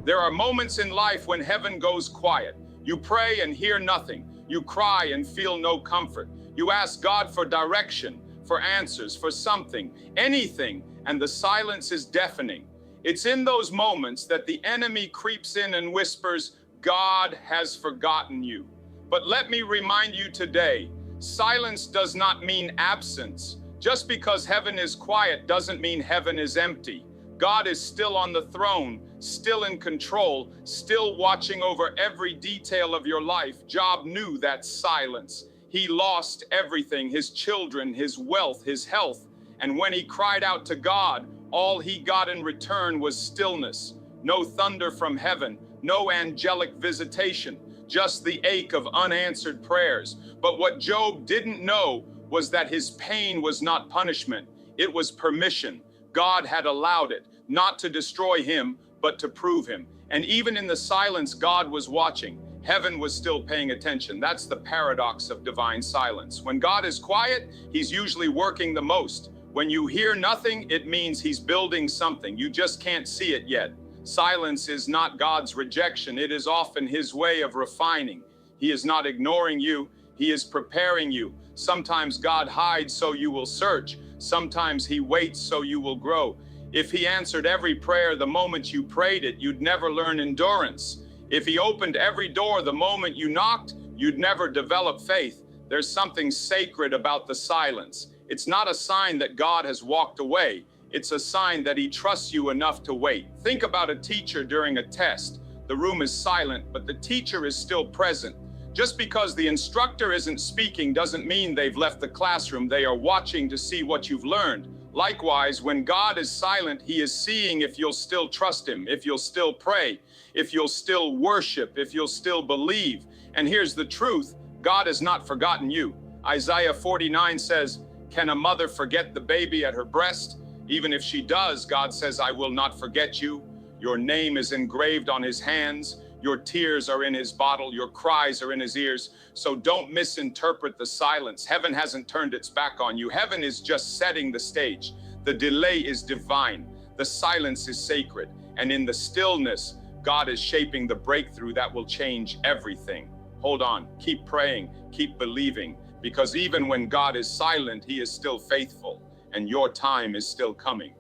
There are moments in life when heaven goes quiet. You pray and hear nothing. You cry and feel no comfort. You ask God for direction, for answers, for something, anything, and the silence is deafening. It's in those moments that the enemy creeps in and whispers, God has forgotten you. But let me remind you today, silence does not mean absence. Just because heaven is quiet doesn't mean heaven is empty. God is still on the throne, still in control, still watching over every detail of your life. Job knew that silence. He lost everything, his children, his wealth, his health. And when he cried out to God, all he got in return was stillness. No thunder from heaven, no angelic visitation, just the ache of unanswered prayers. But what Job didn't know was that his pain was not punishment, it was permission. God had allowed it, not to destroy him, but to prove him. And even in the silence, God was watching. Heaven was still paying attention. That's the paradox of divine silence. When God is quiet, he's usually working the most. When you hear nothing, it means he's building something. You just can't see it yet. Silence is not God's rejection. It is often his way of refining. He is not ignoring you. He is preparing you. Sometimes God hides so you will search. Sometimes he waits so you will grow. If he answered every prayer the moment you prayed it, you'd never learn endurance. If he opened every door the moment you knocked, you'd never develop faith. There's something sacred about the silence. It's not a sign that God has walked away. It's a sign that he trusts you enough to wait. Think about a teacher during a test. The room is silent, but the teacher is still present. Just because the instructor isn't speaking doesn't mean they've left the classroom. They are watching to see what you've learned. Likewise, when God is silent, he is seeing if you'll still trust him, if you'll still pray, if you'll still worship, if you'll still believe. And here's the truth, God has not forgotten you. Isaiah 49 says, can a mother forget the baby at her breast? Even if she does, God says, I will not forget you. Your name is engraved on his hands. Your tears are in his bottle. Your cries are in his ears. So don't misinterpret the silence. Heaven hasn't turned its back on you. Heaven is just setting the stage. The delay is divine. The silence is sacred. And in the stillness, God is shaping the breakthrough that will change everything. Hold on. Keep praying. Keep believing. Because even when God is silent, he is still faithful. And your time is still coming.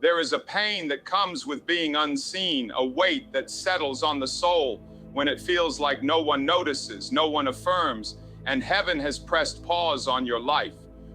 There is a pain that comes with being unseen, a weight that settles on the soul when it feels like no one notices, no one affirms, and heaven has pressed pause on your life.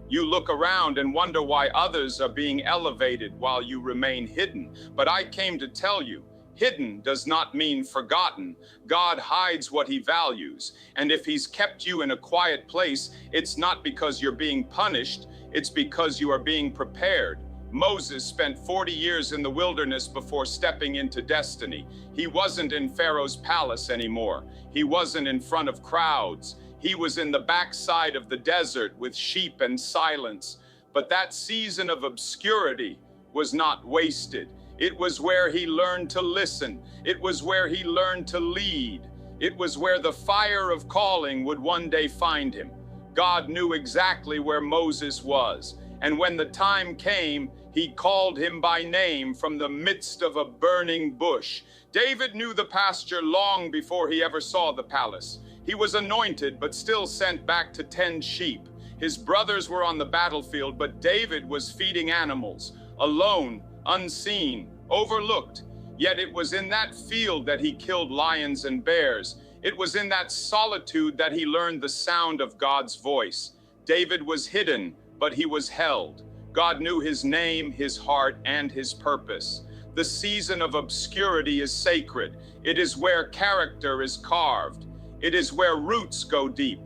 You look around and wonder why others are being elevated while you remain hidden. But I came to tell you, hidden does not mean forgotten. God hides what he values. And if he's kept you in a quiet place, it's not because you're being punished, it's because you are being prepared. Moses spent 40 years in the wilderness before stepping into destiny. He wasn't in Pharaoh's palace anymore. He wasn't in front of crowds. He was in the backside of the desert with sheep and silence. But that season of obscurity was not wasted. It was where he learned to listen. It was where he learned to lead. It was where the fire of calling would one day find him. God knew exactly where Moses was. And when the time came, he called him by name from the midst of a burning bush. David knew the pasture long before he ever saw the palace. He was anointed, but still sent back to tend sheep. His brothers were on the battlefield, but David was feeding animals, alone, unseen, overlooked. Yet it was in that field that he killed lions and bears. It was in that solitude that he learned the sound of God's voice. David was hidden, but he was held. God knew his name, his heart, and his purpose. The season of obscurity is sacred. It is where character is carved. It is where roots go deep.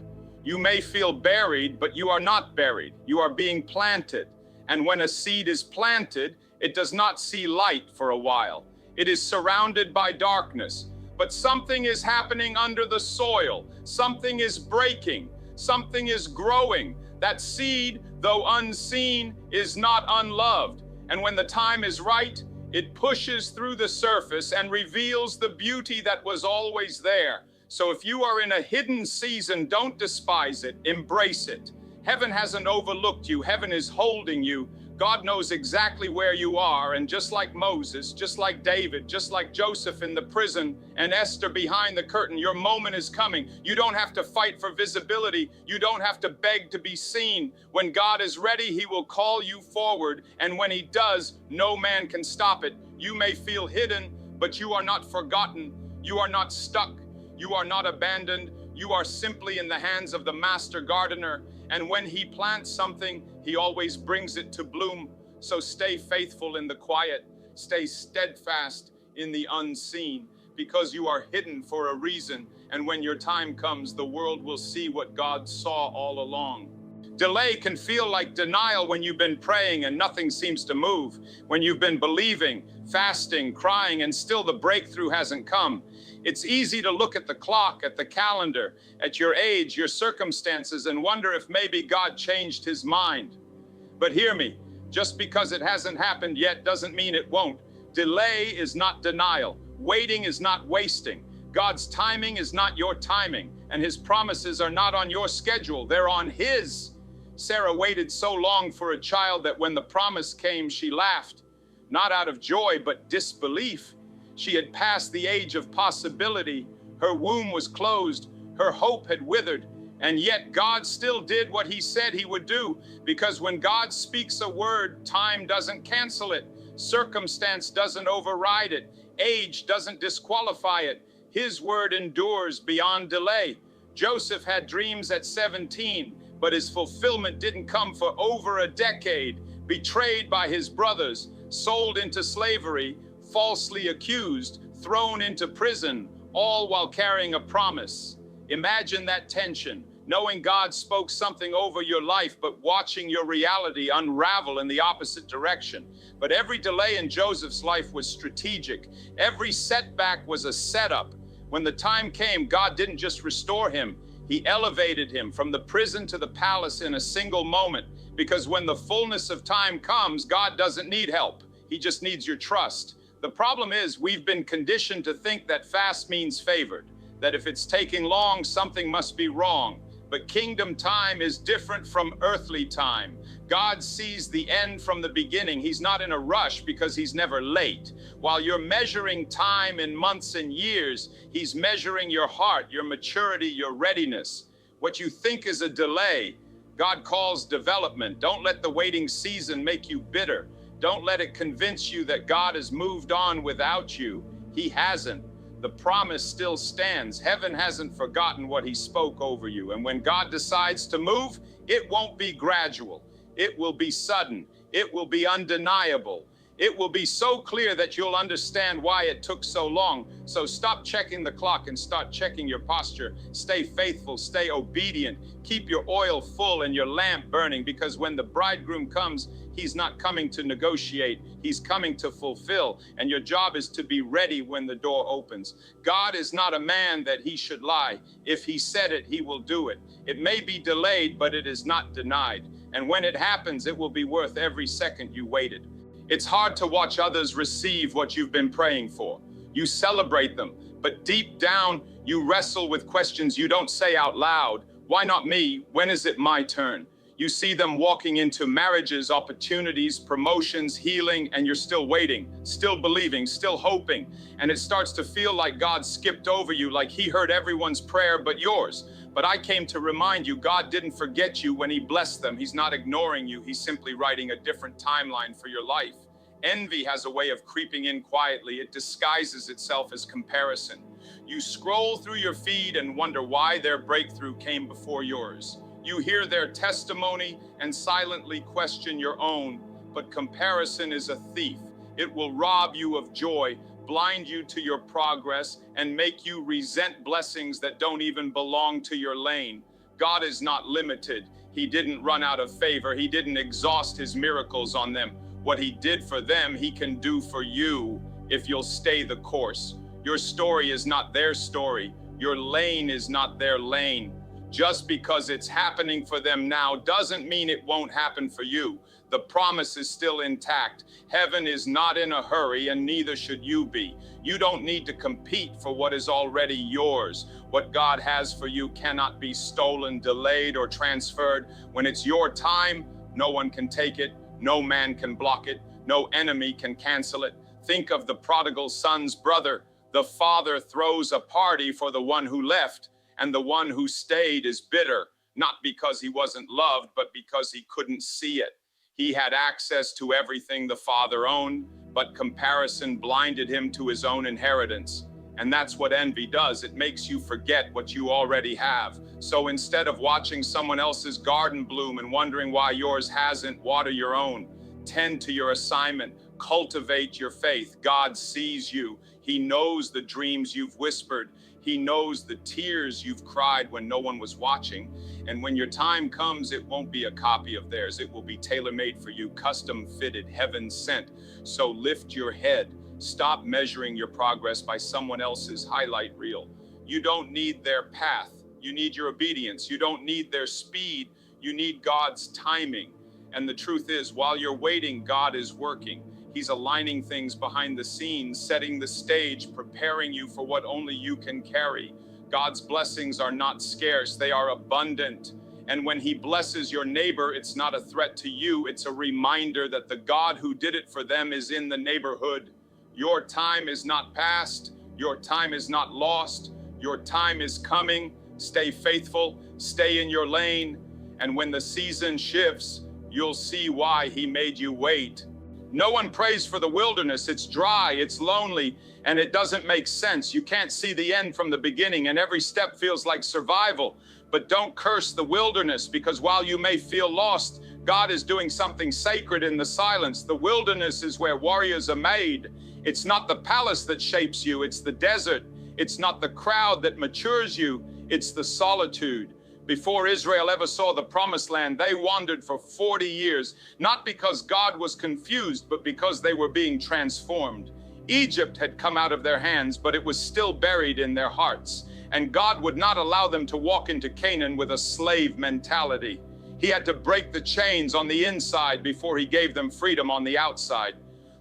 You may feel buried, but you are not buried. You are being planted. And when a seed is planted, it does not see light for a while. It is surrounded by darkness. But something is happening under the soil. Something is breaking. Something is growing. That seed, though unseen, is not unloved. And when the time is right, it pushes through the surface and reveals the beauty that was always there. So if you are in a hidden season, don't despise it, embrace it. Heaven hasn't overlooked you. Heaven is holding you. God knows exactly where you are, and just like Moses, just like David, just like Joseph in the prison and Esther behind the curtain, your moment is coming. You don't have to fight for visibility. You don't have to beg to be seen. When God is ready, He will call you forward, and when He does, no man can stop it. You may feel hidden, but you are not forgotten. You are not stuck. You are not abandoned. You are simply in the hands of the master gardener. And when He plants something, He always brings it to bloom. So stay faithful in the quiet. Stay steadfast in the unseen, because you are hidden for a reason. And when your time comes, the world will see what God saw all along. Delay can feel like denial when you've been praying and nothing seems to move. When you've been believing, fasting, crying, and still the breakthrough hasn't come. It's easy to look at the clock, at the calendar, at your age, your circumstances, and wonder if maybe God changed His mind. But hear me, just because it hasn't happened yet doesn't mean it won't. Delay is not denial. Waiting is not wasting. God's timing is not your timing, and His promises are not on your schedule. They're on His. Sarah waited so long for a child that when the promise came, she laughed, not out of joy, but disbelief. She had passed the age of possibility. Her womb was closed. Her hope had withered. And yet God still did what He said He would do, because when God speaks a word, time doesn't cancel it. Circumstance doesn't override it. Age doesn't disqualify it. His word endures beyond delay. Joseph had dreams at 17, but his fulfillment didn't come for over a decade. Betrayed by his brothers, sold into slavery, falsely accused, thrown into prison, all while carrying a promise. Imagine that tension, knowing God spoke something over your life, but watching your reality unravel in the opposite direction. But every delay in Joseph's life was strategic. Every setback was a setup. When the time came, God didn't just restore him, He elevated him from the prison to the palace in a single moment. Because when the fullness of time comes, God doesn't need help. He just needs your trust. The problem is we've been conditioned to think that fast means favored, that if it's taking long, something must be wrong. But kingdom time is different from earthly time. God sees the end from the beginning. He's not in a rush because He's never late. While you're measuring time in months and years, He's measuring your heart, your maturity, your readiness. What you think is a delay, God calls development. Don't let the waiting season make you bitter. Don't let it convince you that God has moved on without you. He hasn't. The promise still stands. Heaven hasn't forgotten what He spoke over you. And when God decides to move, it won't be gradual. It will be sudden. It will be undeniable. It will be so clear that you'll understand why it took so long. So stop checking the clock and start checking your posture. Stay faithful, stay obedient. Keep your oil full and your lamp burning, because when the bridegroom comes, He's not coming to negotiate. He's coming to fulfill. And your job is to be ready when the door opens. God is not a man that He should lie. If He said it, He will do it. It may be delayed, but it is not denied. And when it happens, it will be worth every second you waited. It's hard to watch others receive what you've been praying for. You celebrate them, but deep down, you wrestle with questions you don't say out loud. Why not me? When is it my turn? You see them walking into marriages, opportunities, promotions, healing, and you're still waiting, still believing, still hoping. And it starts to feel like God skipped over you, like He heard everyone's prayer but yours. But I came to remind you, God didn't forget you when He blessed them. He's not ignoring you. He's simply writing a different timeline for your life. Envy has a way of creeping in quietly. It disguises itself as comparison. You scroll through your feed and wonder why their breakthrough came before yours. You hear their testimony and silently question your own. But comparison is a thief. It will rob you of joy, blind you to your progress, and make you resent blessings that don't even belong to your lane. God is not limited. He didn't run out of favor. He didn't exhaust His miracles on them. What He did for them, He can do for you if you'll stay the course. Your story is not their story. Your lane is not their lane. Just because it's happening for them now doesn't mean it won't happen for you. The promise is still intact. Heaven is not in a hurry, and neither should you be. You don't need to compete for what is already yours. What God has for you cannot be stolen, delayed, or transferred. When it's your time, no one can take it. No man can block it. No enemy can cancel it. Think of the prodigal son's brother. The father throws a party for the one who left, and the one who stayed is bitter, not because he wasn't loved, but because he couldn't see it. He had access to everything the father owned, but comparison blinded him to his own inheritance. And that's what envy does. It makes you forget what you already have. So instead of watching someone else's garden bloom and wondering why yours hasn't, water your own. Tend to your assignment. Cultivate your faith. God sees you. He knows the dreams you've whispered. He knows the tears you've cried when no one was watching. And when your time comes, it won't be a copy of theirs. It will be tailor-made for you, custom fitted, heaven sent. So lift your head. Stop measuring your progress by someone else's highlight reel. You don't need their path. You need your obedience. You don't need their speed. You need God's timing. And the truth is, while you're waiting, God is working. He's aligning things behind the scenes, setting the stage, preparing you for what only you can carry. God's blessings are not scarce, they are abundant. And when he blesses your neighbor, it's not a threat to you, it's a reminder that the God who did it for them is in the neighborhood. Your time is not past, your time is not lost, your time is coming. Stay faithful, stay in your lane, and when the season shifts, you'll see why he made you wait. No one prays for the wilderness. It's dry, it's lonely, and it doesn't make sense. You can't see the end from the beginning, and every step feels like survival. But don't curse the wilderness, because while you may feel lost, God is doing something sacred in the silence. The wilderness is where warriors are made. It's not the palace that shapes you, it's the desert. It's not the crowd that matures you, it's the solitude. Before Israel ever saw the promised land, they wandered for 40 years, not because God was confused, but because they were being transformed. Egypt had come out of their hands, but it was still buried in their hearts. And God would not allow them to walk into Canaan with a slave mentality. He had to break the chains on the inside before he gave them freedom on the outside.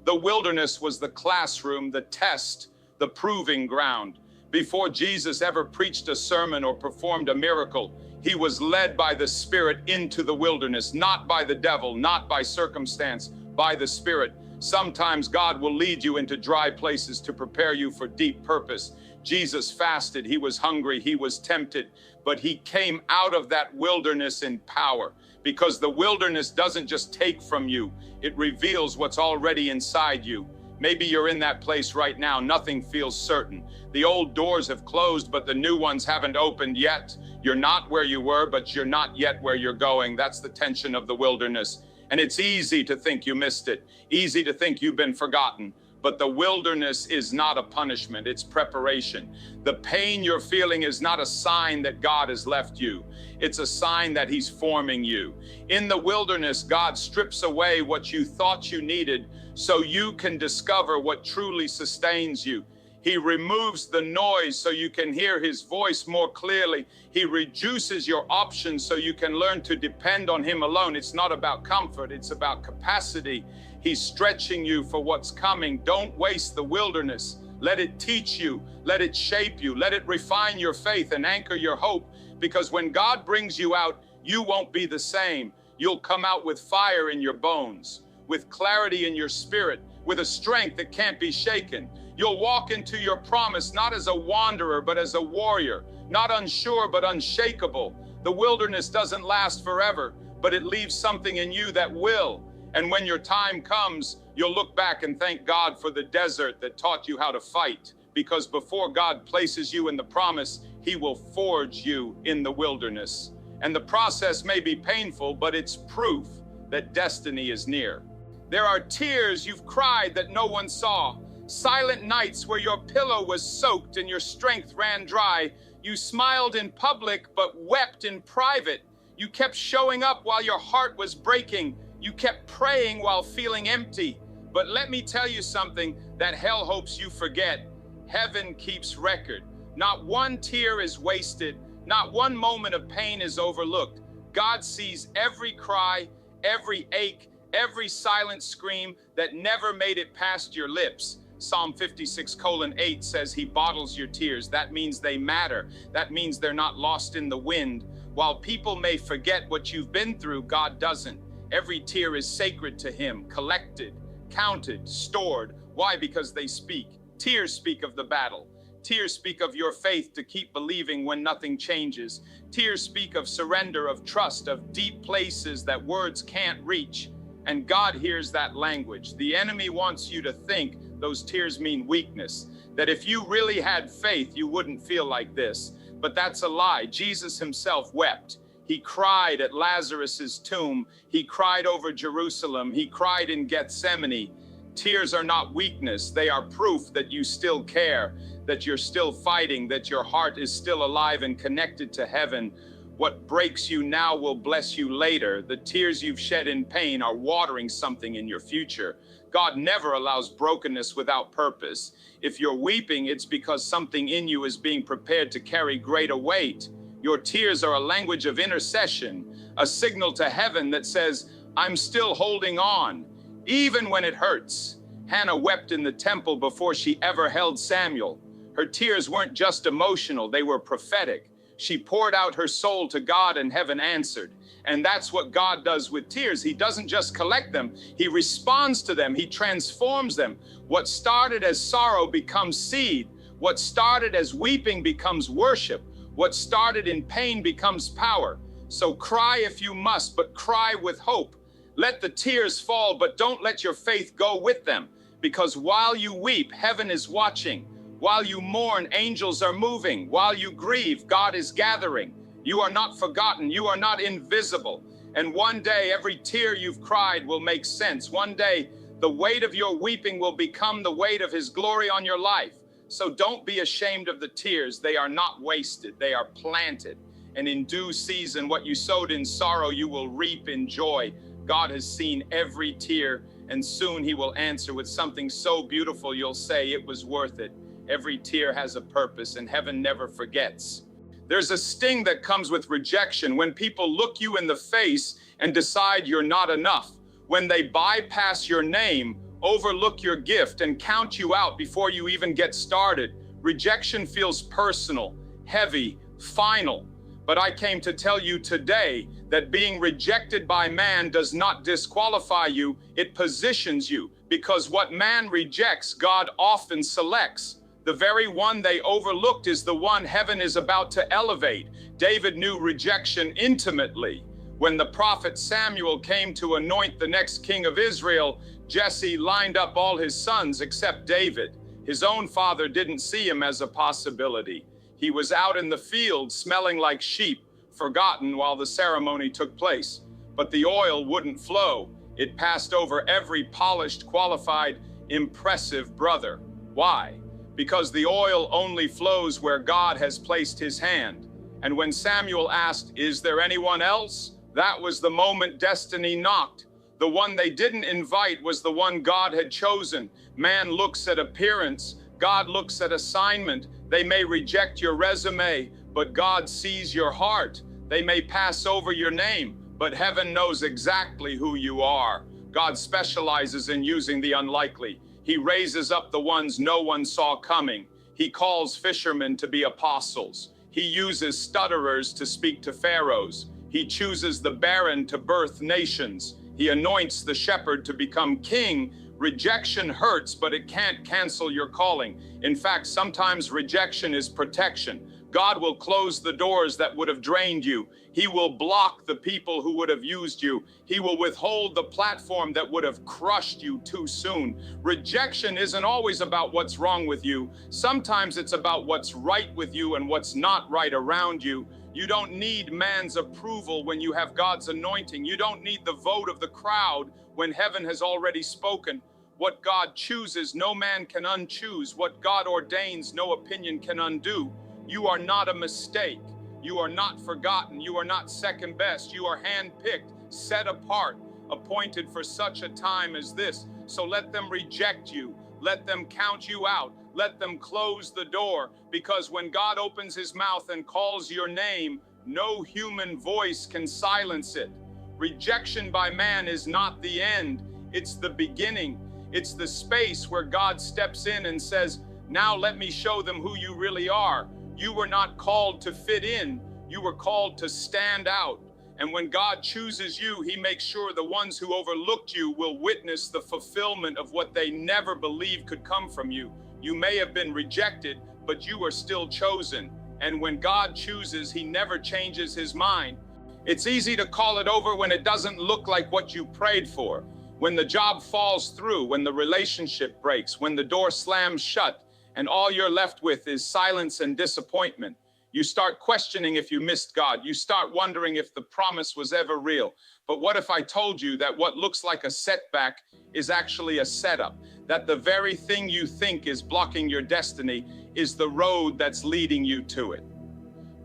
The wilderness was the classroom, the test, the proving ground. Before Jesus ever preached a sermon or performed a miracle, he was led by the Spirit into the wilderness, not by the devil, not by circumstance, by the Spirit. Sometimes God will lead you into dry places to prepare you for deep purpose. Jesus fasted, he was hungry, he was tempted, but he came out of that wilderness in power, because the wilderness doesn't just take from you, it reveals what's already inside you. Maybe you're in that place right now. Nothing feels certain. The old doors have closed, but the new ones haven't opened yet. You're not where you were, but you're not yet where you're going. That's the tension of the wilderness. And it's easy to think you missed it, easy to think you've been forgotten. But the wilderness is not a punishment, it's preparation. The pain you're feeling is not a sign that God has left you. It's a sign that he's forming you. In the wilderness, God strips away what you thought you needed so you can discover what truly sustains you. He removes the noise so you can hear his voice more clearly. He reduces your options so you can learn to depend on him alone. It's not about comfort, it's about capacity. He's stretching you for what's coming. Don't waste the wilderness. Let it teach you, let it shape you, let it refine your faith and anchor your hope. Because when God brings you out, you won't be the same. You'll come out with fire in your bones, with clarity in your spirit, with a strength that can't be shaken. You'll walk into your promise not as a wanderer, but as a warrior, not unsure, but unshakable. The wilderness doesn't last forever, but it leaves something in you that will. And when your time comes, you'll look back and thank God for the desert that taught you how to fight. Because before God places you in the promise, he will forge you in the wilderness. And the process may be painful, but it's proof that destiny is near. There are tears you've cried that no one saw. Silent nights where your pillow was soaked and your strength ran dry. You smiled in public, but wept in private. You kept showing up while your heart was breaking. You kept praying while feeling empty. But let me tell you something that hell hopes you forget. Heaven keeps record. Not one tear is wasted. Not one moment of pain is overlooked. God sees every cry, every ache, every silent scream that never made it past your lips. Psalm 56:8 says he bottles your tears. That means they matter. That means they're not lost in the wind. While people may forget what you've been through, God doesn't. Every tear is sacred to him, collected, counted, stored. Why? Because they speak. Tears speak of the battle. Tears speak of your faith to keep believing when nothing changes. Tears speak of surrender, of trust, of deep places that words can't reach. And God hears that language. The enemy wants you to think those tears mean weakness, that if you really had faith, you wouldn't feel like this. But that's a lie. Jesus himself wept. He cried at Lazarus's tomb. He cried over Jerusalem. He cried in Gethsemane. Tears are not weakness. They are proof that you still care, that you're still fighting, that your heart is still alive and connected to heaven. What breaks you now will bless you later. The tears you've shed in pain are watering something in your future. God never allows brokenness without purpose. If you're weeping, it's because something in you is being prepared to carry greater weight. Your tears are a language of intercession, a signal to heaven that says, I'm still holding on, even when it hurts. Hannah wept in the temple before she ever held Samuel. Her tears weren't just emotional, they were prophetic. She poured out her soul to God and heaven answered. And that's what God does with tears. He doesn't just collect them, he responds to them, he transforms them. What started as sorrow becomes seed. What started as weeping becomes worship. What started in pain becomes power. So cry if you must, but cry with hope. Let the tears fall, but don't let your faith go with them. Because while you weep, heaven is watching. While you mourn, angels are moving. While you grieve, God is gathering. You are not forgotten. You are not invisible. And one day, every tear you've cried will make sense. One day, the weight of your weeping will become the weight of his glory on your life. So don't be ashamed of the tears. They are not wasted. They are planted. And in due season, what you sowed in sorrow, you will reap in joy. God has seen every tear, and soon he will answer with something so beautiful you'll say it was worth it. Every tear has a purpose, and heaven never forgets. There's a sting that comes with rejection when people look you in the face and decide you're not enough. When they bypass your name, overlook your gift, and count you out before you even get started. Rejection feels personal, heavy, final. But I came to tell you today that being rejected by man does not disqualify you, it positions you. Because what man rejects, God often selects. The very one they overlooked is the one heaven is about to elevate. David knew rejection intimately. When the prophet Samuel came to anoint the next king of Israel, Jesse lined up all his sons except David. His own father didn't see him as a possibility. He was out in the field smelling like sheep, forgotten while the ceremony took place. But the oil wouldn't flow. It passed over every polished, qualified, impressive brother. Why? Because the oil only flows where God has placed his hand. And when Samuel asked, "Is there anyone else?" that was the moment destiny knocked. The one they didn't invite was the one God had chosen. Man looks at appearance, God looks at assignment. They may reject your resume, but God sees your heart. They may pass over your name, but heaven knows exactly who you are. God specializes in using the unlikely. He raises up the ones no one saw coming. He calls fishermen to be apostles. He uses stutterers to speak to pharaohs. He chooses the barren to birth nations. He anoints the shepherd to become king. Rejection hurts, but it can't cancel your calling. In fact, sometimes rejection is protection. God will close the doors that would have drained you. He will block the people who would have used you. He will withhold the platform that would have crushed you too soon. Rejection isn't always about what's wrong with you. Sometimes it's about what's right with you and what's not right around you. You don't need man's approval when you have God's anointing. You don't need the vote of the crowd when heaven has already spoken. What God chooses, no man can unchoose. What God ordains, no opinion can undo. You are not a mistake. You are not forgotten. You are not second best. You are handpicked, set apart, appointed for such a time as this. So let them reject you. Let them count you out. Let them close the door, because when God opens his mouth and calls your name, no human voice can silence it. Rejection by man is not the end. It's the beginning. It's the space where God steps in and says, "Now let me show them who you really are." You were not called to fit in. You were called to stand out. And when God chooses you, he makes sure the ones who overlooked you will witness the fulfillment of what they never believed could come from you. You may have been rejected, but you are still chosen. And when God chooses, he never changes his mind. It's easy to call it over when it doesn't look like what you prayed for. When the job falls through, when the relationship breaks, when the door slams shut, and all you're left with is silence and disappointment. You start questioning if you missed God. You start wondering if the promise was ever real. But what if I told you that what looks like a setback is actually a setup? That the very thing you think is blocking your destiny is the road that's leading you to it.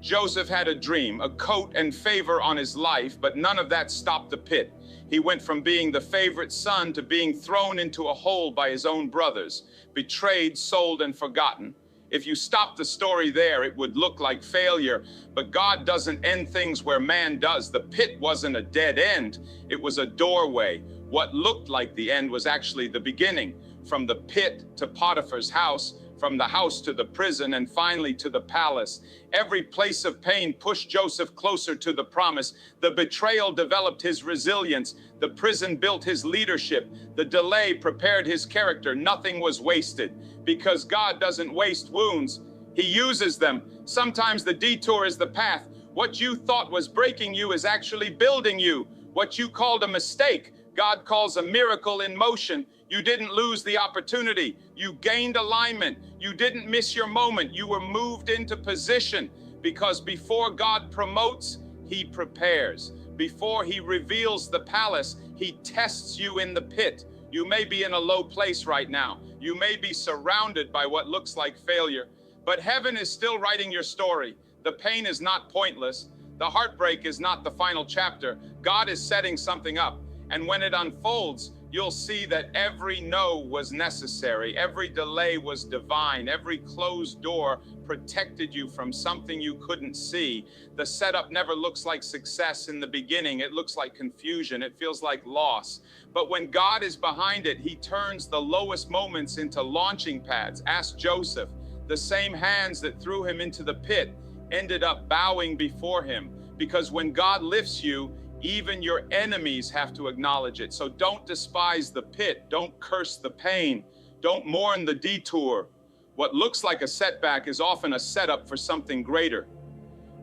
Joseph had a dream, a coat and favor on his life, but none of that stopped the pit. He went from being the favorite son to being thrown into a hole by his own brothers, betrayed, sold, and forgotten. If you stop the story there, it would look like failure, but God doesn't end things where man does. The pit wasn't a dead end, it was a doorway. What looked like the end was actually the beginning. From the pit to Potiphar's house, from the house to the prison, and finally to the palace. Every place of pain pushed Joseph closer to the promise. The betrayal developed his resilience. The prison built his leadership. The delay prepared his character. Nothing was wasted. Because God doesn't waste wounds, he uses them. Sometimes the detour is the path. What you thought was breaking you is actually building you. What you called a mistake, God calls a miracle in motion. You didn't lose the opportunity. You gained alignment. You didn't miss your moment. You were moved into position, because before God promotes, he prepares. Before he reveals the palace, he tests you in the pit. You may be in a low place right now. You may be surrounded by what looks like failure, but heaven is still writing your story. The pain is not pointless. The heartbreak is not the final chapter. God is setting something up. And when it unfolds, you'll see that every no was necessary. Every delay was divine. Every closed door protected you from something you couldn't see. The setup never looks like success in the beginning. It looks like confusion. It feels like loss. But when God is behind it, he turns the lowest moments into launching pads. Ask Joseph. The same hands that threw him into the pit ended up bowing before him. Because when God lifts you, even your enemies have to acknowledge it. So don't despise the pit. Don't curse the pain. Don't mourn the detour. What looks like a setback is often a setup for something greater.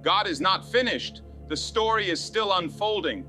God is not finished. The story is still unfolding.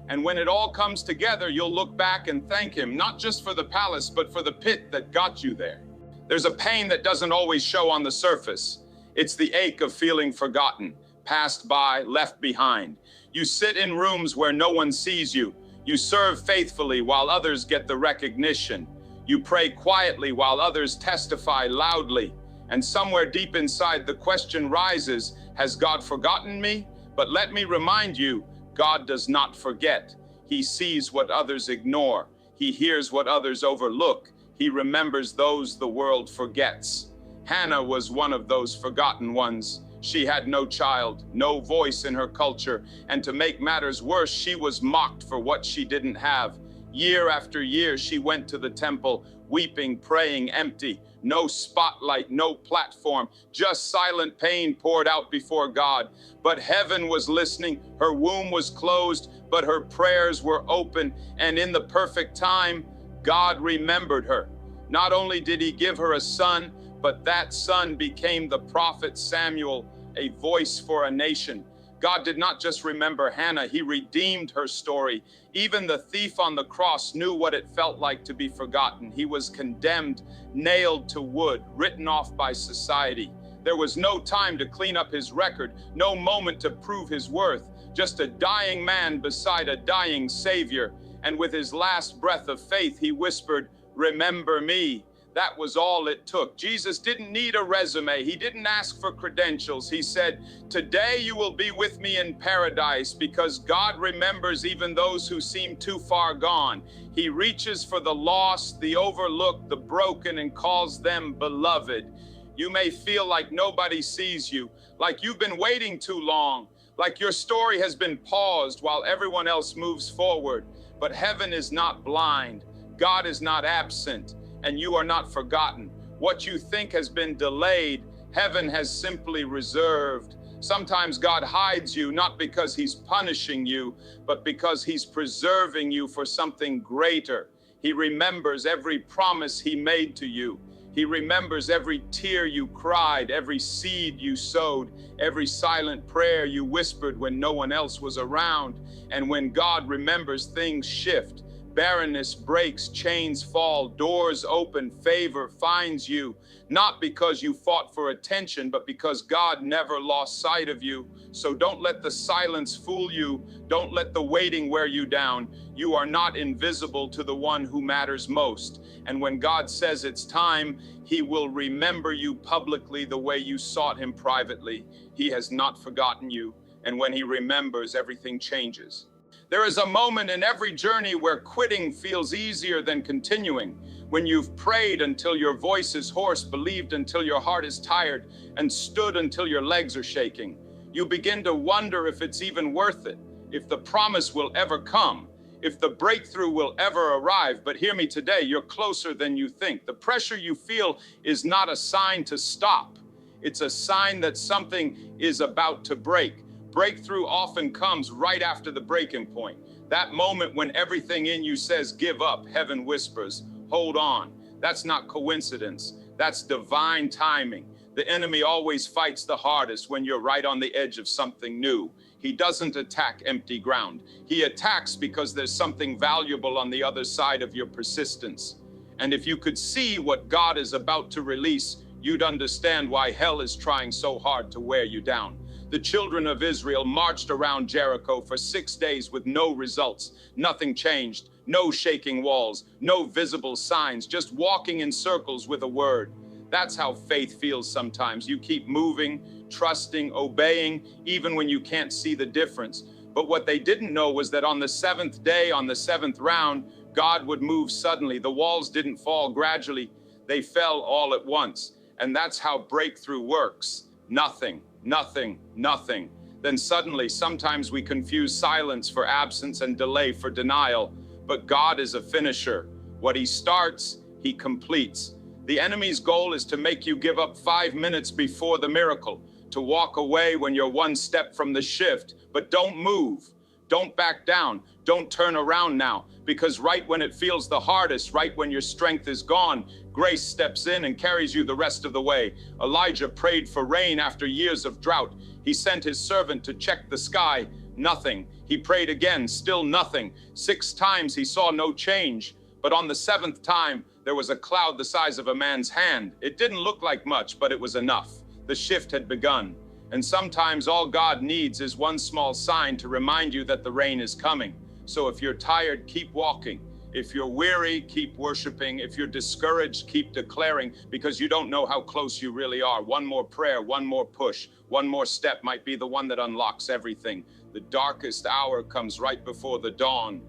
And when it all comes together, you'll look back and thank him, not just for the palace, but for the pit that got you there. There's a pain that doesn't always show on the surface. It's the ache of feeling forgotten, passed by, left behind. You sit in rooms where no one sees you. You serve faithfully while others get the recognition. You pray quietly while others testify loudly. And somewhere deep inside, the question rises, has God forgotten me? But let me remind you, God does not forget. He sees what others ignore. He hears what others overlook. He remembers those the world forgets. Hannah was one of those forgotten ones. She had no child, no voice in her culture, and to make matters worse, she was mocked for what she didn't have. Year after year, she went to the temple, weeping, praying, empty. No spotlight, no platform, just silent pain poured out before God. But heaven was listening. Her womb was closed, but her prayers were open, and in the perfect time, God remembered her. Not only did he give her a son, but that son became the prophet Samuel, a voice for a nation. God did not just remember Hannah, he redeemed her story. Even the thief on the cross knew what it felt like to be forgotten. He was condemned, nailed to wood, written off by society. There was no time to clean up his record, no moment to prove his worth, just a dying man beside a dying Savior. And with his last breath of faith, he whispered, "Remember me." That was all it took. Jesus didn't need a resume. He didn't ask for credentials. He said, "Today you will be with me in paradise," because God remembers even those who seem too far gone. He reaches for the lost, the overlooked, the broken, and calls them beloved. You may feel like nobody sees you, like you've been waiting too long, like your story has been paused while everyone else moves forward. But heaven is not blind. God is not absent. And you are not forgotten. What you think has been delayed, heaven has simply reserved. Sometimes God hides you not because he's punishing you, but because he's preserving you for something greater. He remembers every promise he made to you. He remembers every tear you cried, every seed you sowed, every silent prayer you whispered when no one else was around. And when God remembers, things shift. Barrenness breaks, chains fall, doors open, favor finds you. Not because you fought for attention, but because God never lost sight of you. So don't let the silence fool you. Don't let the waiting wear you down. You are not invisible to the one who matters most. And when God says it's time, he will remember you publicly the way you sought him privately. He has not forgotten you. And when he remembers, everything changes. There is a moment in every journey where quitting feels easier than continuing. When you've prayed until your voice is hoarse, believed until your heart is tired, and stood until your legs are shaking. You begin to wonder if it's even worth it, if the promise will ever come, if the breakthrough will ever arrive. But hear me today, you're closer than you think. The pressure you feel is not a sign to stop. It's a sign that something is about to break. Breakthrough often comes right after the breaking point. That moment when everything in you says, give up, heaven whispers, hold on. That's not coincidence. That's divine timing. The enemy always fights the hardest when you're right on the edge of something new. He doesn't attack empty ground. He attacks because there's something valuable on the other side of your persistence. And if you could see what God is about to release, you'd understand why hell is trying so hard to wear you down. The children of Israel marched around Jericho for 6 days with no results. Nothing changed, no shaking walls, no visible signs, just walking in circles with a word. That's how faith feels sometimes. You keep moving, trusting, obeying, even when you can't see the difference. But what they didn't know was that on the seventh day, on the seventh round, God would move suddenly. The walls didn't fall gradually, they fell all at once. And that's how breakthrough works. Nothing. Nothing, nothing. Then suddenly, sometimes we confuse silence for absence and delay for denial. But God is a finisher. What he starts, he completes. The enemy's goal is to make you give up 5 minutes before the miracle, to walk away when you're one step from the shift. But don't move. Don't back down. Don't turn around now. Because right when it feels the hardest, right when your strength is gone, grace steps in and carries you the rest of the way. Elijah prayed for rain after years of drought. He sent his servant to check the sky. Nothing. He prayed again, still nothing. 6 times he saw no change. But on the 7th time, there was a cloud the size of a man's hand. It didn't look like much, but it was enough. The shift had begun. And sometimes all God needs is one small sign to remind you that the rain is coming. So if you're tired, keep walking. If you're weary, keep worshiping. If you're discouraged, keep declaring, because you don't know how close you really are. One more prayer, one more push, one more step might be the one that unlocks everything. The darkest hour comes right before the dawn,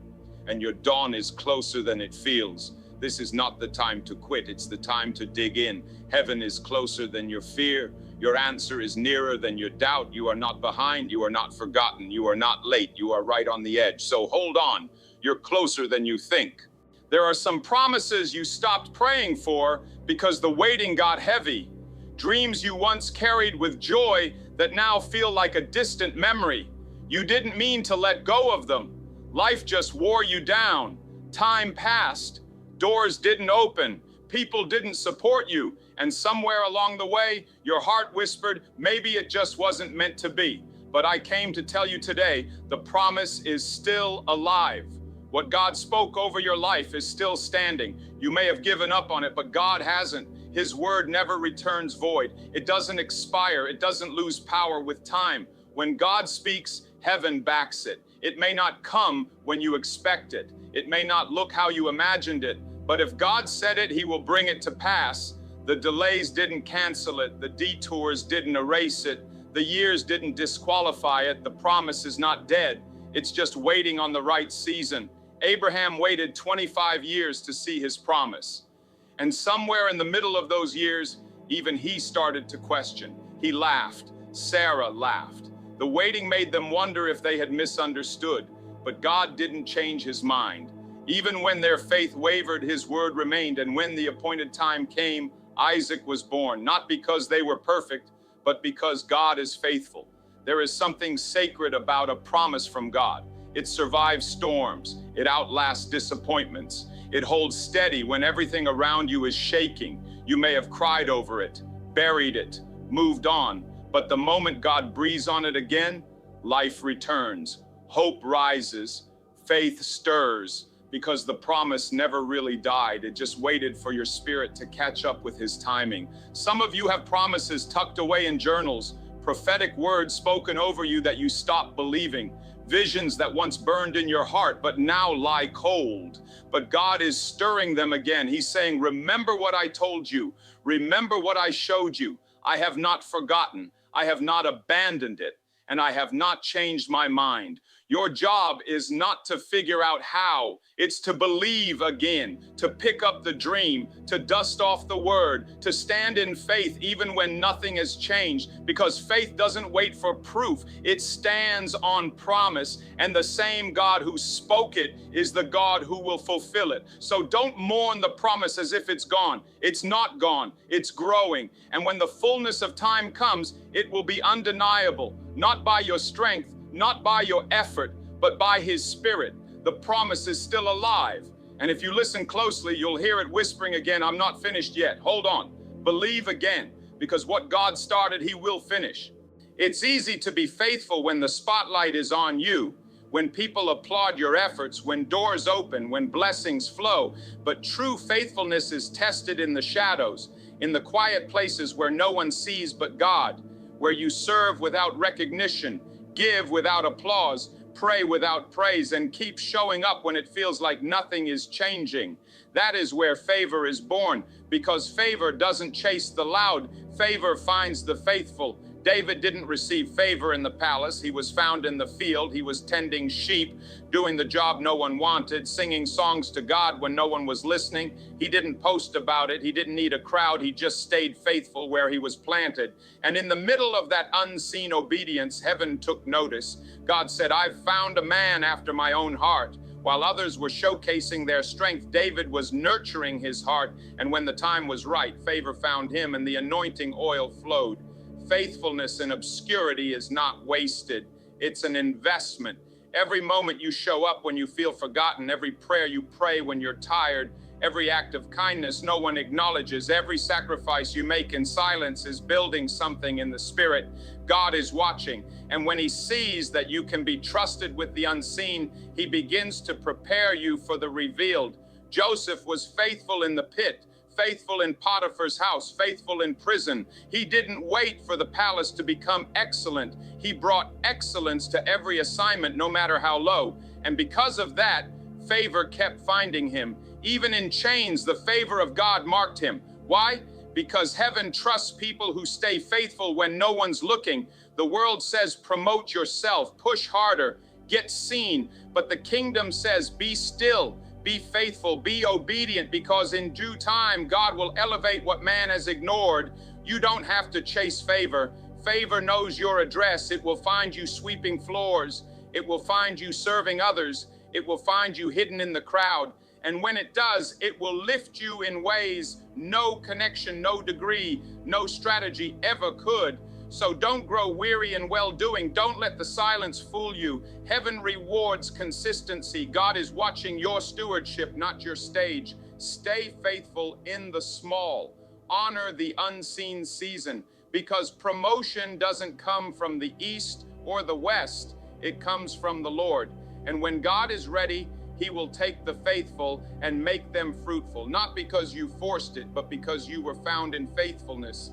and your dawn is closer than it feels. This is not the time to quit. It's the time to dig in. Heaven is closer than your fear. Your answer is nearer than your doubt. You are not behind. You are not forgotten. You are not late. You are right on the edge. So hold on. You're closer than you think. There are some promises you stopped praying for because the waiting got heavy. Dreams you once carried with joy that now feel like a distant memory. You didn't mean to let go of them. Life just wore you down. Time passed. Doors didn't open. People didn't support you. And somewhere along the way, your heart whispered, maybe it just wasn't meant to be. But I came to tell you today, the promise is still alive. What God spoke over your life is still standing. You may have given up on it, but God hasn't. His word never returns void. It doesn't expire. It doesn't lose power with time. When God speaks, heaven backs it. It may not come when you expect it. It may not look how you imagined it. But if God said it, he will bring it to pass. The delays didn't cancel it. The detours didn't erase it. The years didn't disqualify it. The promise is not dead. It's just waiting on the right season. Abraham waited 25 years to see his promise. And somewhere in the middle of those years, even he started to question. He laughed. Sarah laughed. The waiting made them wonder if they had misunderstood. But God didn't change his mind. Even when their faith wavered, his word remained. And when the appointed time came, Isaac was born, not because they were perfect, but because God is faithful. There is something sacred about a promise from God. It survives storms. It outlasts disappointments. It holds steady when everything around you is shaking. You may have cried over it, buried it, moved on, but the moment God breathes on it again, life returns, hope rises, faith stirs, because the promise never really died. It just waited for your spirit to catch up with his timing. Some of you have promises tucked away in journals, prophetic words spoken over you that you stopped believing, visions that once burned in your heart but now lie cold. But God is stirring them again. He's saying, remember what I told you. Remember what I showed you. I have not forgotten. I have not abandoned it. And I have not changed my mind. Your job is not to figure out how. It's to believe again, to pick up the dream, to dust off the word, to stand in faith even when nothing has changed, because faith doesn't wait for proof. It stands on promise, and the same God who spoke it is the God who will fulfill it. So don't mourn the promise as if it's gone. It's not gone. It's growing. And when the fullness of time comes, it will be undeniable, not by your strength, not by your effort, but by his spirit. The promise is still alive. And if you listen closely, you'll hear it whispering again, I'm not finished yet. Hold on. Believe again, because what God started, he will finish. It's easy to be faithful when the spotlight is on you, when people applaud your efforts, when doors open, when blessings flow. But true faithfulness is tested in the shadows, in the quiet places where no one sees but God, where you serve without recognition, give without applause, pray without praise, and keep showing up when it feels like nothing is changing. That is where favor is born, because favor doesn't chase the loud. Favor finds the faithful. David didn't receive favor in the palace. He was found in the field. He was tending sheep, doing the job no one wanted, singing songs to God when no one was listening. He didn't post about it. He didn't need a crowd. He just stayed faithful where he was planted. And in the middle of that unseen obedience, heaven took notice. God said, I've found a man after my own heart. While others were showcasing their strength, David was nurturing his heart. And when the time was right, favor found him and the anointing oil flowed. Faithfulness in obscurity is not wasted. It's an investment. Every moment you show up when you feel forgotten, every prayer you pray when you're tired, every act of kindness no one acknowledges, every sacrifice you make in silence is building something in the spirit. God is watching, and when he sees that you can be trusted with the unseen, he begins to prepare you for the revealed. Joseph was faithful in the pit, faithful in Potiphar's house, faithful in prison. He didn't wait for the palace to become excellent. He brought excellence to every assignment, no matter how low. And because of that, favor kept finding him. Even in chains, the favor of God marked him. Why? Because heaven trusts people who stay faithful when no one's looking. The world says, promote yourself, push harder, get seen. But the kingdom says, be still. Be faithful, be obedient, because in due time, God will elevate what man has ignored. You don't have to chase favor. Favor knows your address. It will find you sweeping floors. It will find you serving others. It will find you hidden in the crowd. And when it does, it will lift you in ways no connection, no degree, no strategy ever could. So don't grow weary in well-doing. Don't let the silence fool you. Heaven rewards consistency. God is watching your stewardship, not your stage. Stay faithful in the small. Honor the unseen season, because promotion doesn't come from the east or the west. It comes from the Lord. And when God is ready, he will take the faithful and make them fruitful, not because you forced it, but because you were found in faithfulness.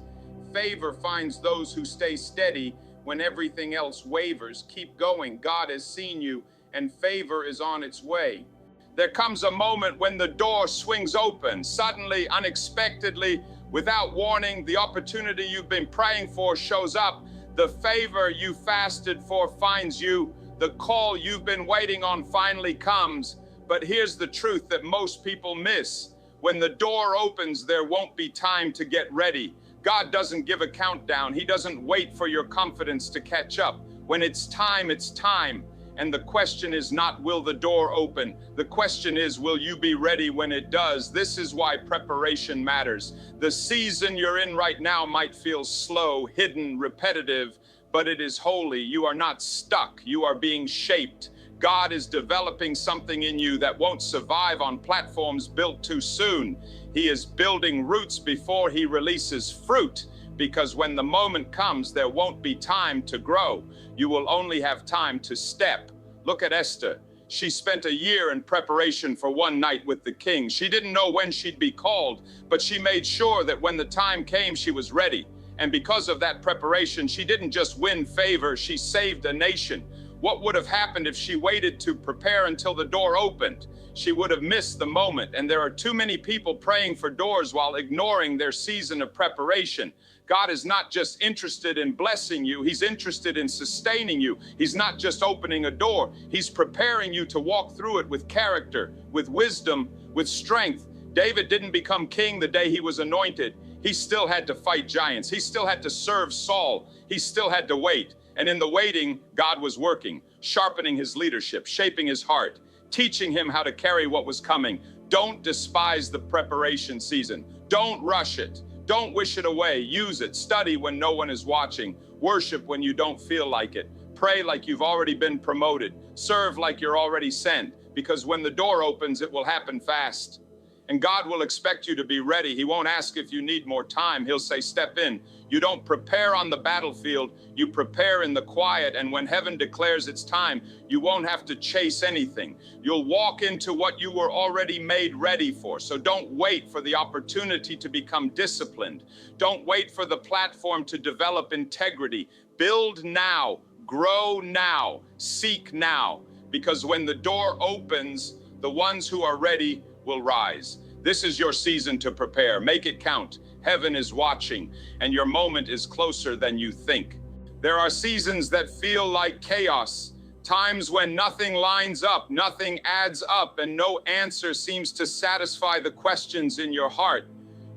Favor finds those who stay steady when everything else wavers. Keep going. God has seen you, and favor is on its way. There comes a moment when the door swings open, suddenly, unexpectedly, without warning. The opportunity you've been praying for shows up. The favor you fasted for finds you. The call you've been waiting on finally comes. But here's the truth that most people miss. When the door opens, there won't be time to get ready. God doesn't give a countdown. He doesn't wait for your confidence to catch up. When it's time, it's time. And the question is not, will the door open? The question is, will you be ready when it does? This is why preparation matters. The season you're in right now might feel slow, hidden, repetitive, but it is holy. You are not stuck. You are being shaped. God is developing something in you that won't survive on platforms built too soon. He is building roots before he releases fruit, because when the moment comes, there won't be time to grow. You will only have time to step. Look at Esther. She spent a year in preparation for one night with the king. She didn't know when she'd be called, but she made sure that when the time came, she was ready. And because of that preparation, she didn't just win favor, she saved a nation. What would have happened if she waited to prepare until the door opened? She would have missed the moment. And there are too many people praying for doors while ignoring their season of preparation. God is not just interested in blessing you, he's interested in sustaining you. He's not just opening a door, he's preparing you to walk through it with character, with wisdom, with strength. David didn't become king the day he was anointed. He still had to fight giants. He still had to serve Saul. He still had to wait. And in the waiting, God was working, sharpening his leadership, shaping his heart, teaching him how to carry what was coming. Don't despise the preparation season. Don't rush it. Don't wish it away. Use it. Study when no one is watching. Worship when you don't feel like it. Pray like you've already been promoted. Serve like you're already sent, because when the door opens, it will happen fast. And God will expect you to be ready. He won't ask if you need more time. He'll say, step in. You don't prepare on the battlefield. You prepare in the quiet. And when heaven declares it's time, you won't have to chase anything. You'll walk into what you were already made ready for. So don't wait for the opportunity to become disciplined. Don't wait for the platform to develop integrity. Build now, grow now, seek now. Because when the door opens, the ones who are ready will rise. This is your season to prepare. Make it count. Heaven is watching, and your moment is closer than you think. There are seasons that feel like chaos, times when nothing lines up, nothing adds up, and no answer seems to satisfy the questions in your heart.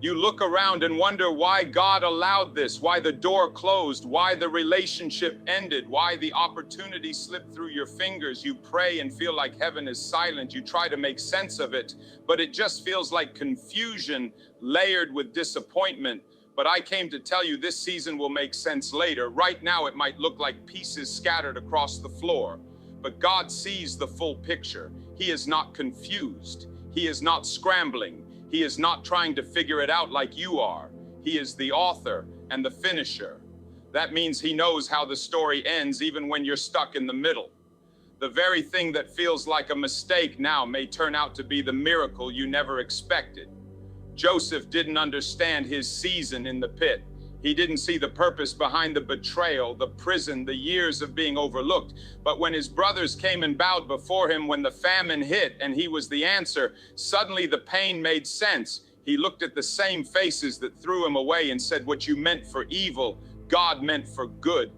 You look around and wonder why God allowed this, why the door closed, why the relationship ended, why the opportunity slipped through your fingers. You pray and feel like heaven is silent. You try to make sense of it, but it just feels like confusion layered with disappointment. But I came to tell you this season will make sense later. Right now, it might look like pieces scattered across the floor, but God sees the full picture. He is not confused. He is not scrambling. He is not trying to figure it out like you are. He is the author and the finisher. That means he knows how the story ends even when you're stuck in the middle. The very thing that feels like a mistake now may turn out to be the miracle you never expected. Joseph didn't understand his season in the pit. He didn't see the purpose behind the betrayal, the prison, the years of being overlooked. But when his brothers came and bowed before him, when the famine hit and he was the answer, suddenly the pain made sense. He looked at the same faces that threw him away and said, what you meant for evil, God meant for good.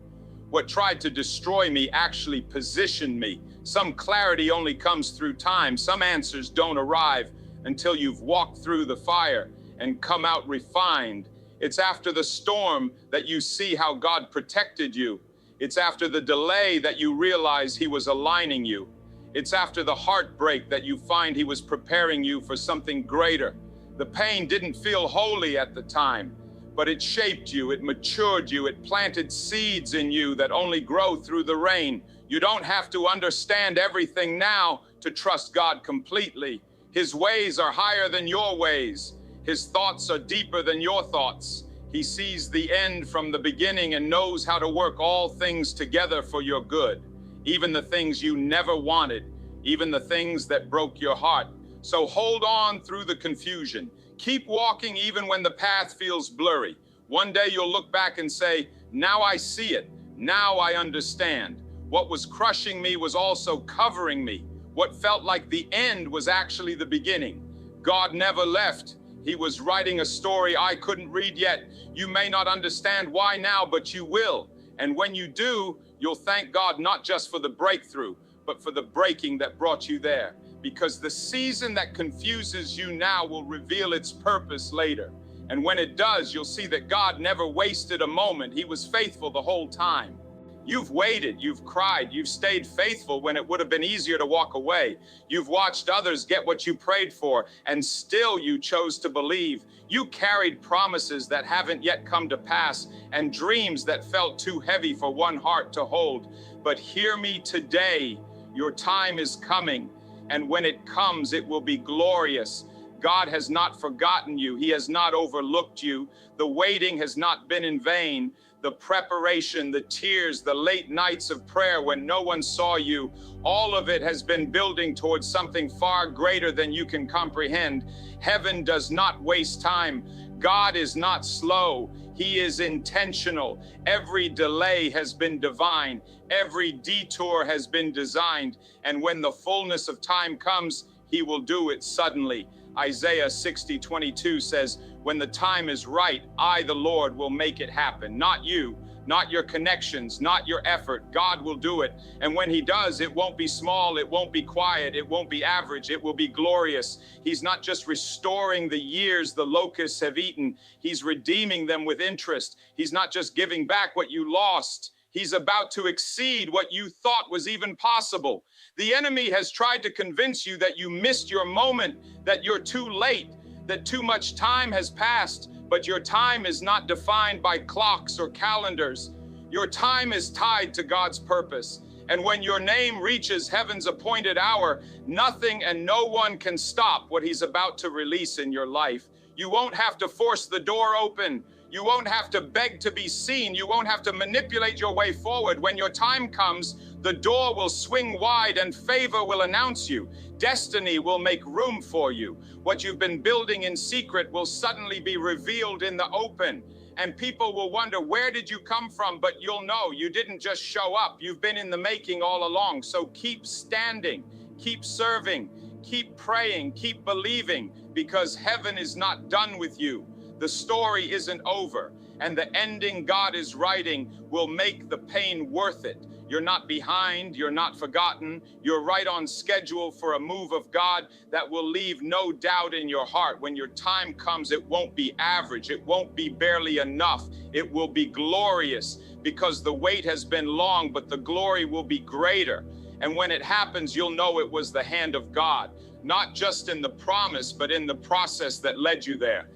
What tried to destroy me actually positioned me. Some clarity only comes through time. Some answers don't arrive until you've walked through the fire and come out refined. It's after the storm that you see how God protected you. It's after the delay that you realize he was aligning you. It's after the heartbreak that you find he was preparing you for something greater. The pain didn't feel holy at the time, but it shaped you, it matured you, it planted seeds in you that only grow through the rain. You don't have to understand everything now to trust God completely. His ways are higher than your ways. His thoughts are deeper than your thoughts. He sees the end from the beginning and knows how to work all things together for your good, even the things you never wanted, even the things that broke your heart. So hold on through the confusion. Keep walking even when the path feels blurry. One day you'll look back and say, now I see it. Now I understand. What was crushing me was also covering me. What felt like the end was actually the beginning. God never left. He was writing a story I couldn't read yet. You may not understand why now, but you will. And when you do, you'll thank God not just for the breakthrough, but for the breaking that brought you there. Because the season that confuses you now will reveal its purpose later. And when it does, you'll see that God never wasted a moment. He was faithful the whole time. You've waited, you've cried, you've stayed faithful when it would have been easier to walk away. You've watched others get what you prayed for, and still you chose to believe. You carried promises that haven't yet come to pass, and dreams that felt too heavy for one heart to hold. But hear me today, your time is coming, and when it comes, it will be glorious. God has not forgotten you. He has not overlooked you. The waiting has not been in vain. The preparation, the tears, the late nights of prayer when no one saw you, all of it has been building towards something far greater than you can comprehend. Heaven does not waste time. God is not slow. He is intentional. Every delay has been divine. Every detour has been designed. And when the fullness of time comes, He will do it suddenly. Isaiah 60:22 says, when the time is right, I, the Lord, will make it happen. Not you, not your connections, not your effort. God will do it. And when He does, it won't be small, it won't be quiet, it won't be average, it will be glorious. He's not just restoring the years the locusts have eaten, He's redeeming them with interest. He's not just giving back what you lost. He's about to exceed what you thought was even possible. The enemy has tried to convince you that you missed your moment, that you're too late, that too much time has passed, but your time is not defined by clocks or calendars. Your time is tied to God's purpose. And when your name reaches heaven's appointed hour, nothing and no one can stop what He's about to release in your life. You won't have to force the door open. You won't have to beg to be seen. You won't have to manipulate your way forward. When your time comes, the door will swing wide and favor will announce you. Destiny will make room for you. What you've been building in secret will suddenly be revealed in the open. And people will wonder, where did you come from? But you'll know you didn't just show up. You've been in the making all along. So keep standing, keep serving, keep praying, keep believing, because heaven is not done with you. The story isn't over, and the ending God is writing will make the pain worth it. You're not behind, you're not forgotten, you're right on schedule for a move of God that will leave no doubt in your heart. When your time comes, it won't be average, it won't be barely enough, it will be glorious, because the wait has been long, but the glory will be greater. And when it happens, you'll know it was the hand of God, not just in the promise, but in the process that led you there.